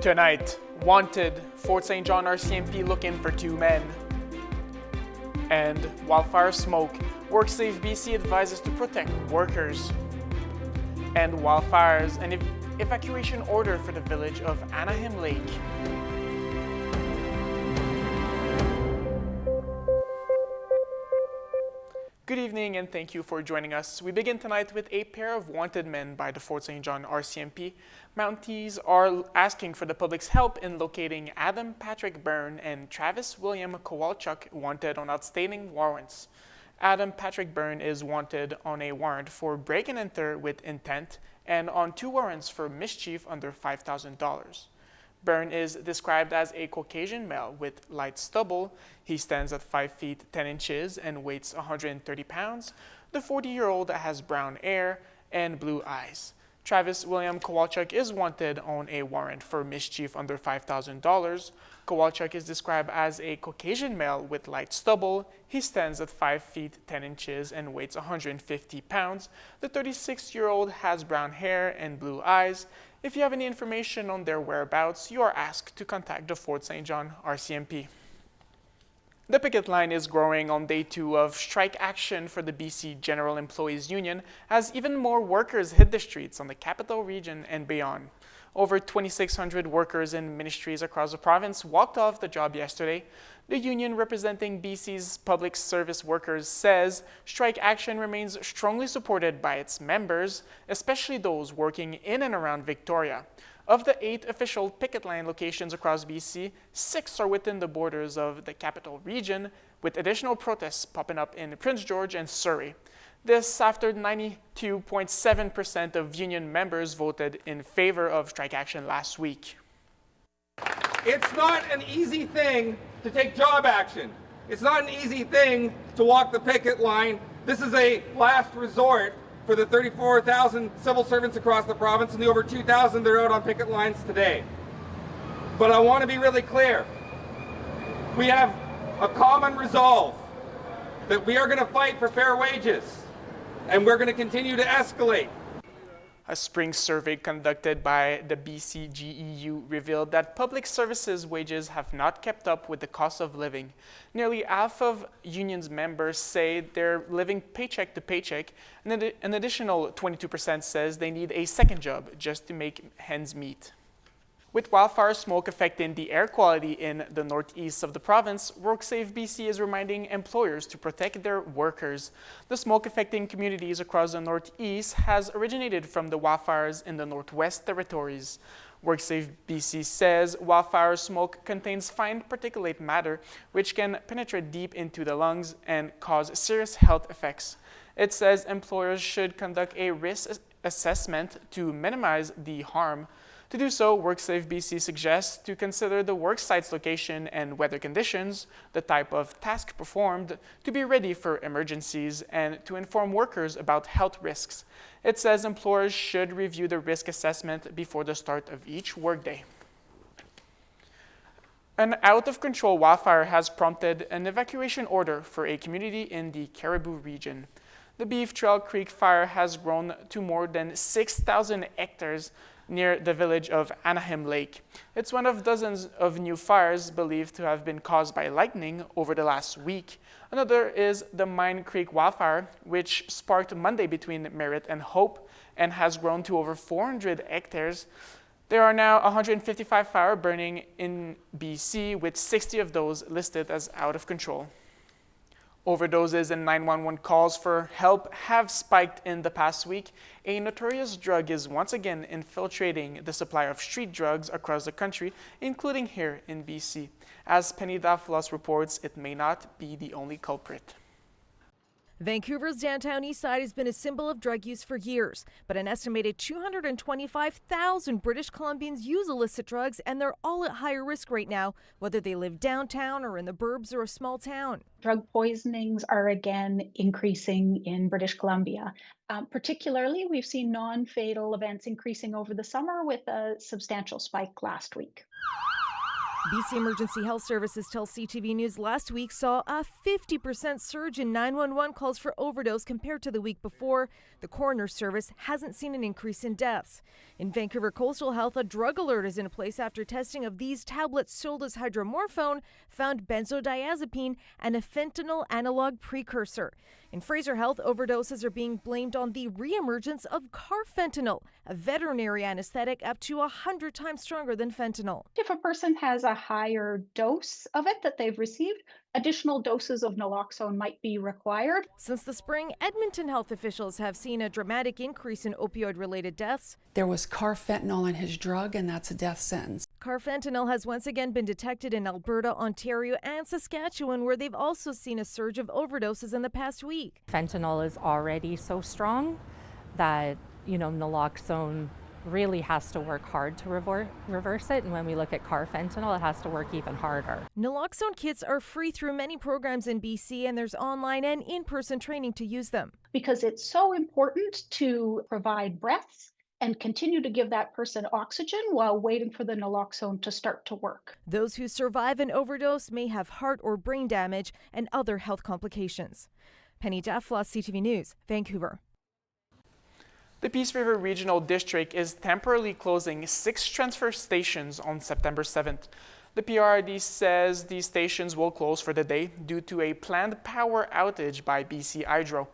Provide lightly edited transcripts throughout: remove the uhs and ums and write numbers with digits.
Tonight, wanted, Fort St. John RCMP looking for 2 men. And wildfire smoke, WorkSafe BC advises to protect workers. And wildfires, an evacuation order for the village of Anaheim Lake. Good evening and thank you for joining us. We begin tonight with a pair of wanted men by the Fort St. John RCMP. Mounties are asking for the public's help in locating Adam Patrick Byrne and Travis William Kowalchuk, wanted on outstanding warrants. Adam Patrick Byrne is wanted on a warrant for break and enter with intent and on 2 warrants for mischief under $5,000. Byrne is described as a Caucasian male with light stubble. He stands at 5 feet 10 inches and weighs 130 pounds. The 40-year-old has brown hair and blue eyes. Travis William Kowalchuk is wanted on a warrant for mischief under $5,000. Kowalchuk is described as a Caucasian male with light stubble. He stands at 5 feet 10 inches and weighs 150 pounds. The 36-year-old has brown hair and blue eyes. If you have any information on their whereabouts, you are asked to contact the Fort St. John RCMP. The picket line is growing on day 2 of strike action for the BC General Employees Union as even more workers hit the streets on the capital region and beyond. Over 2,600 workers in ministries across the province walked off the job yesterday. The union representing BC's public service workers says strike action remains strongly supported by its members, especially those working in and around Victoria. Of the 8 official picket line locations across BC, 6 are within the borders of the capital region, with additional protests popping up in Prince George and Surrey. This after 92.7% of union members voted in favor of strike action last week. It's not an easy thing to take job action. It's not an easy thing to walk the picket line. This is a last resort for the 34,000 civil servants across the province and the over 2,000 that are out on picket lines today. But I want to be really clear. We have a common resolve that we are going to fight for fair wages, and we're going to continue to escalate. A spring survey conducted by the BCGEU revealed that public services wages have not kept up with the cost of living. Nearly half of unions members say they're living paycheck to paycheck, and an additional 22% says they need a second job just to make ends meet. With wildfire smoke affecting the air quality in the northeast of the province, WorkSafe BC is reminding employers to protect their workers. The smoke affecting communities across the northeast has originated from the wildfires in the Northwest Territories. WorkSafe BC says wildfire smoke contains fine particulate matter, which can penetrate deep into the lungs and cause serious health effects. It says employers should conduct a risk assessment to minimize the harm. To do so, WorkSafe BC suggests to consider the worksite's location and weather conditions, the type of task performed, to be ready for emergencies, and to inform workers about health risks. It says employers should review the risk assessment before the start of each workday. An out-of-control wildfire has prompted an evacuation order for a community in the Caribou region. The Beef Trail Creek fire has grown to more than 6,000 hectares near the village of Anaheim Lake. It's one of dozens of new fires believed to have been caused by lightning over the last week. Another is the Mine Creek wildfire, which sparked Monday between Merritt and Hope and has grown to over 400 hectares. There are now 155 fires burning in BC, with 60 of those listed as out of control. Overdoses and 911 calls for help have spiked in the past week. A notorious drug is once again infiltrating the supply of street drugs across the country, including here in BC. As Penny Dafalos reports, it may not be the only culprit. Vancouver's downtown east side has been a symbol of drug use for years, but an estimated 225,000 British Columbians use illicit drugs, and they're all at higher risk right now, whether they live downtown or in the burbs or a small town. Drug poisonings are again increasing in British Columbia. Particularly, we've seen non-fatal events increasing over the summer with a substantial spike last week. BC Emergency Health Services tells CTV News last week saw a 50% surge in 911 calls for overdose compared to the week before. The coroner's service hasn't seen an increase in deaths. In Vancouver Coastal Health, a drug alert is in place after testing of these tablets sold as hydromorphone found benzodiazepine and a fentanyl analog precursor. In Fraser Health, overdoses are being blamed on the reemergence of carfentanil, a veterinary anesthetic up to 100 times stronger than fentanyl. If a person has a higher dose of it that they've received, additional doses of naloxone might be required. Since the spring, Edmonton health officials have seen a dramatic increase in opioid-related deaths. There was carfentanil in his drug, and that's a death sentence. Carfentanil has once again been detected in Alberta, Ontario, and Saskatchewan, where they've also seen a surge of overdoses in the past week. Fentanyl is already so strong that, naloxone really has to work hard to reverse it. And when we look at carfentanil, it has to work even harder. Naloxone kits are free through many programs in BC, and there's online and in-person training to use them. Because it's so important to provide breaths and continue to give that person oxygen while waiting for the naloxone to start to work. Those who survive an overdose may have heart or brain damage and other health complications. Penny Daffla, CTV News, Vancouver. The Peace River Regional District is temporarily closing 6 transfer stations on September 7th. The PRD says these stations will close for the day due to a planned power outage by BC Hydro.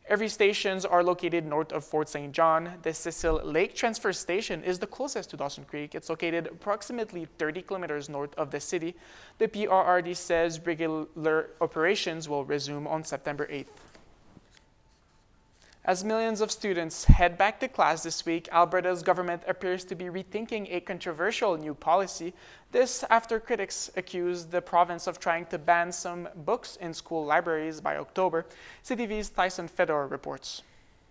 Every stations are located north of Fort St. John. The Cecil Lake Transfer Station is the closest to Dawson Creek. It's located approximately 30 kilometers north of the city. The PRRD says regular operations will resume on September 8th. As millions of students head back to class this week, Alberta's government appears to be rethinking a controversial new policy. This after critics accuse the province of trying to ban some books in school libraries by October. CTV's Tyson Fedor reports.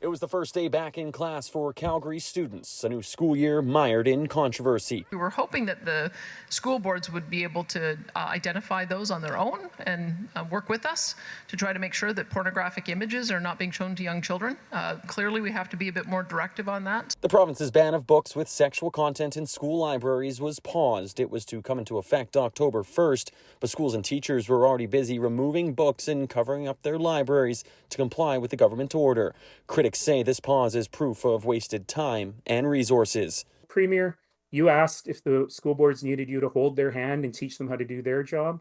It was the first day back in class for Calgary students, a new school year mired in controversy. We were hoping that the school boards would be able to identify those on their own and work with us to try to make sure that pornographic images are not being shown to young children. Clearly, we have to be a bit more directive on that. The province's ban of books with sexual content in school libraries was paused. It was to come into effect October 1st, but schools and teachers were already busy removing books and covering up their libraries to comply with the government order. Critics say this pause is proof of wasted time and resources. Premier, you asked if the school boards needed you to hold their hand and teach them how to do their job.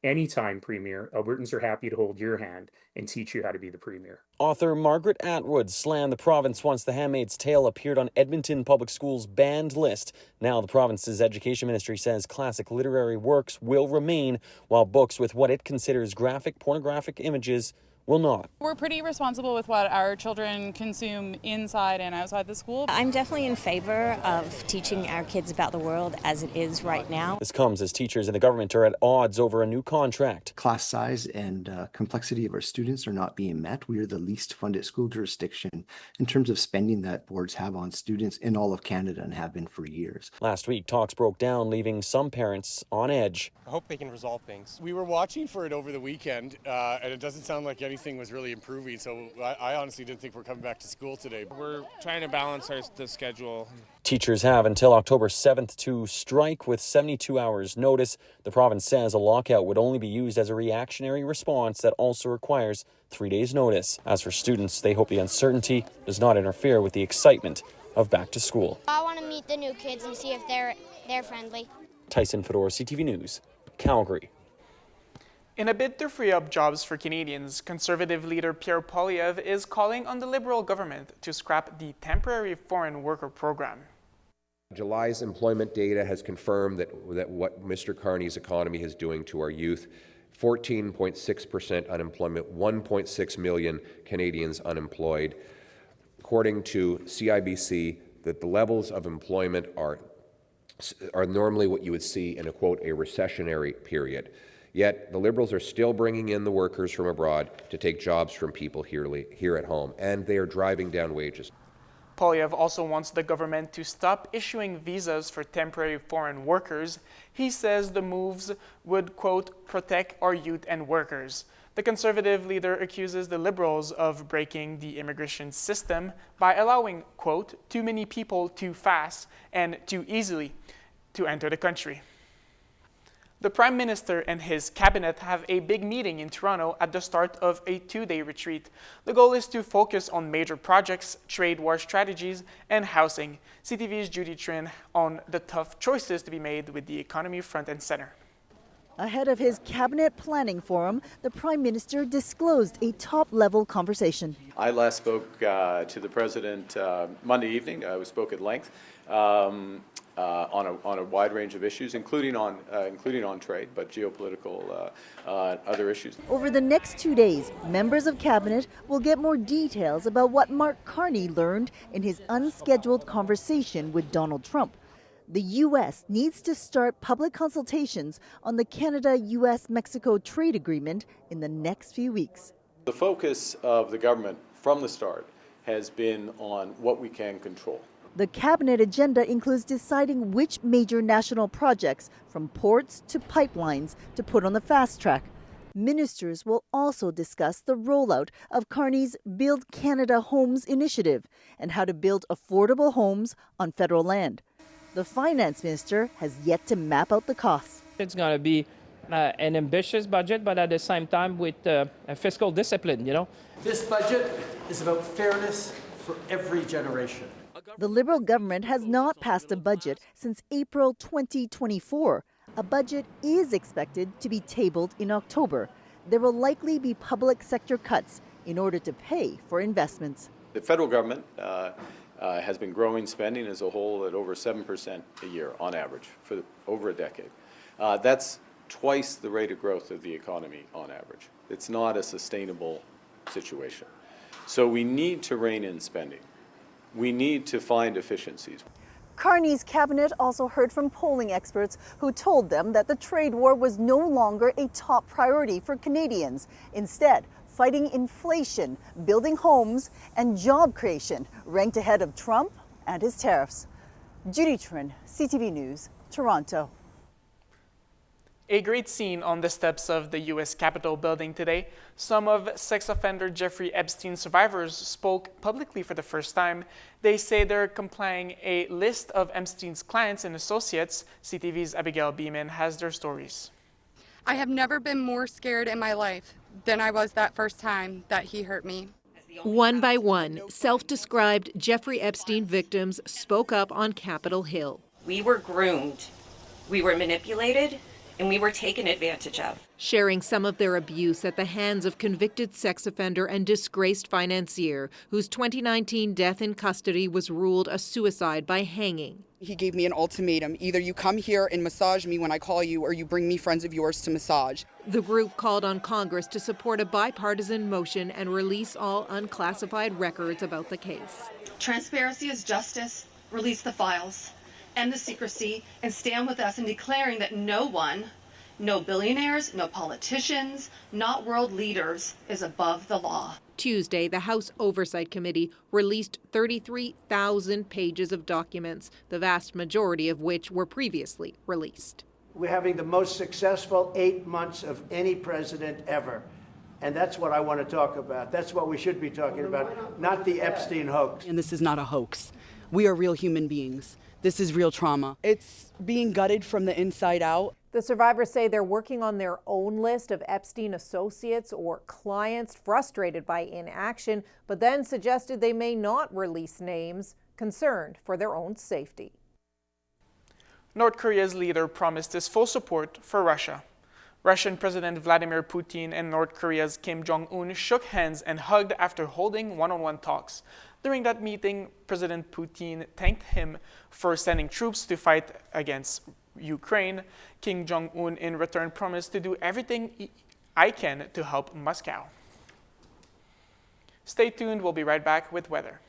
Anytime, Premier, Albertans are happy to hold your hand and teach you how to be the Premier. Author Margaret Atwood slammed the province once The Handmaid's Tale appeared on Edmonton Public Schools' banned list. Now the province's education ministry says classic literary works will remain, while books with what it considers graphic pornographic images will not. We're pretty responsible with what our children consume inside and outside the school. I'm definitely in favor of teaching our kids about the world as it is right now. This comes as teachers and the government are at odds over a new contract. Class size and complexity of our students are not being met. We are the least funded school jurisdiction in terms of spending that boards have on students in all of Canada and have been for years. Last week, talks broke down, leaving some parents on edge. I hope they can resolve things. We were watching for it over the weekend, and it doesn't sound like anything was really improving, so I honestly didn't think we're coming back to school today. We're trying to balance the schedule. Teachers have until October 7th to strike with 72 hours notice. The province says a lockout would only be used as a reactionary response that also requires 3 days notice. As for students, they hope the uncertainty does not interfere with the excitement of back to school. I want to meet the new kids and see if they're friendly. Tyson Fedor, CTV News, Calgary. In a bid to free up jobs for Canadians, Conservative leader Pierre Poilievre is calling on the Liberal government to scrap the temporary foreign worker program. July's employment data has confirmed that what Mr. Carney's economy is doing to our youth, 14.6% unemployment, 1.6 million Canadians unemployed. According to CIBC, that the levels of employment are normally what you would see in a, quote, a recessionary period. Yet the Liberals are still bringing in the workers from abroad to take jobs from people here at home, and they are driving down wages. Poilievre also wants the government to stop issuing visas for temporary foreign workers. He says the moves would, quote, protect our youth and workers. The Conservative leader accuses the Liberals of breaking the immigration system by allowing, quote, too many people too fast and too easily to enter the country. The Prime Minister and his cabinet have a big meeting in Toronto at the start of a 2-day retreat. The goal is to focus on major projects, trade war strategies, and housing. CTV's Judy Trin on the tough choices to be made with the economy front and center. Ahead of his cabinet planning forum, the Prime Minister disclosed a top-level conversation. I last spoke to the President Monday evening. We spoke at length on a wide range of issues, including on trade, but geopolitical other issues. Over the next 2 days, members of cabinet will get more details about what Mark Carney learned in his unscheduled conversation with Donald Trump. The U.S. needs to start public consultations on the Canada-U.S.-Mexico trade agreement in the next few weeks. The focus of the government from the start has been on what we can control. The cabinet agenda includes deciding which major national projects, from ports to pipelines, to put on the fast track. Ministers will also discuss the rollout of Carney's Build Canada Homes initiative and how to build affordable homes on federal land. The finance minister has yet to map out the costs. It's going to be an ambitious budget, but at the same time with a fiscal discipline, This budget is about fairness for every generation. The Liberal government has not passed a budget since April 2024. A budget is expected to be tabled in October. There will likely be public sector cuts in order to pay for investments. The federal government has been growing spending as a whole at over 7% a year on average for over a decade. That's twice the rate of growth of the economy on average. It's not a sustainable situation. So we need to rein in spending. We need to find efficiencies. Carney's cabinet also heard from polling experts who told them that the trade war was no longer a top priority for Canadians. Instead, fighting inflation, building homes, and job creation ranked ahead of Trump and his tariffs. Judy Trin, CTV News, Toronto. A great scene on the steps of the U.S. Capitol building today. Some of sex offender Jeffrey Epstein survivors spoke publicly for the first time. They say they're compiling a list of Epstein's clients and associates. CTV's Abigail Beeman has their stories. I have never been more scared in my life than I was that first time that he hurt me. One by one, self-described Jeffrey Epstein victims spoke up on Capitol Hill. We were groomed, we were manipulated, and we were taken advantage of. Sharing some of their abuse at the hands of convicted sex offender and disgraced financier, whose 2019 death in custody was ruled a suicide by hanging. He gave me an ultimatum. Either you come here and massage me when I call you, or you bring me friends of yours to massage. The group called on Congress to support a bipartisan motion and release all unclassified records about the case. Transparency is justice. Release the files. End the secrecy and stand with us in declaring that no one, no billionaires, no politicians, not world leaders, is above the law. Tuesday, the House Oversight Committee released 33,000 pages of documents, the vast majority of which were previously released. We're having the most successful 8 months of any president ever. And that's what I want to talk about. That's what we should be talking about, not the Epstein hoax. And this is not a hoax. We are real human beings. This is real trauma. It's being gutted from the inside out. The survivors say they're working on their own list of Epstein associates or clients frustrated by inaction, but then suggested they may not release names, concerned for their own safety. North Korea's leader promised his full support for Russia. Russian President Vladimir Putin and North Korea's Kim Jong-un shook hands and hugged after holding one-on-one talks. During that meeting, President Putin thanked him for sending troops to fight against Ukraine. Kim Jong-un in return promised to do everything I can to help Moscow. Stay tuned, we'll be right back with weather.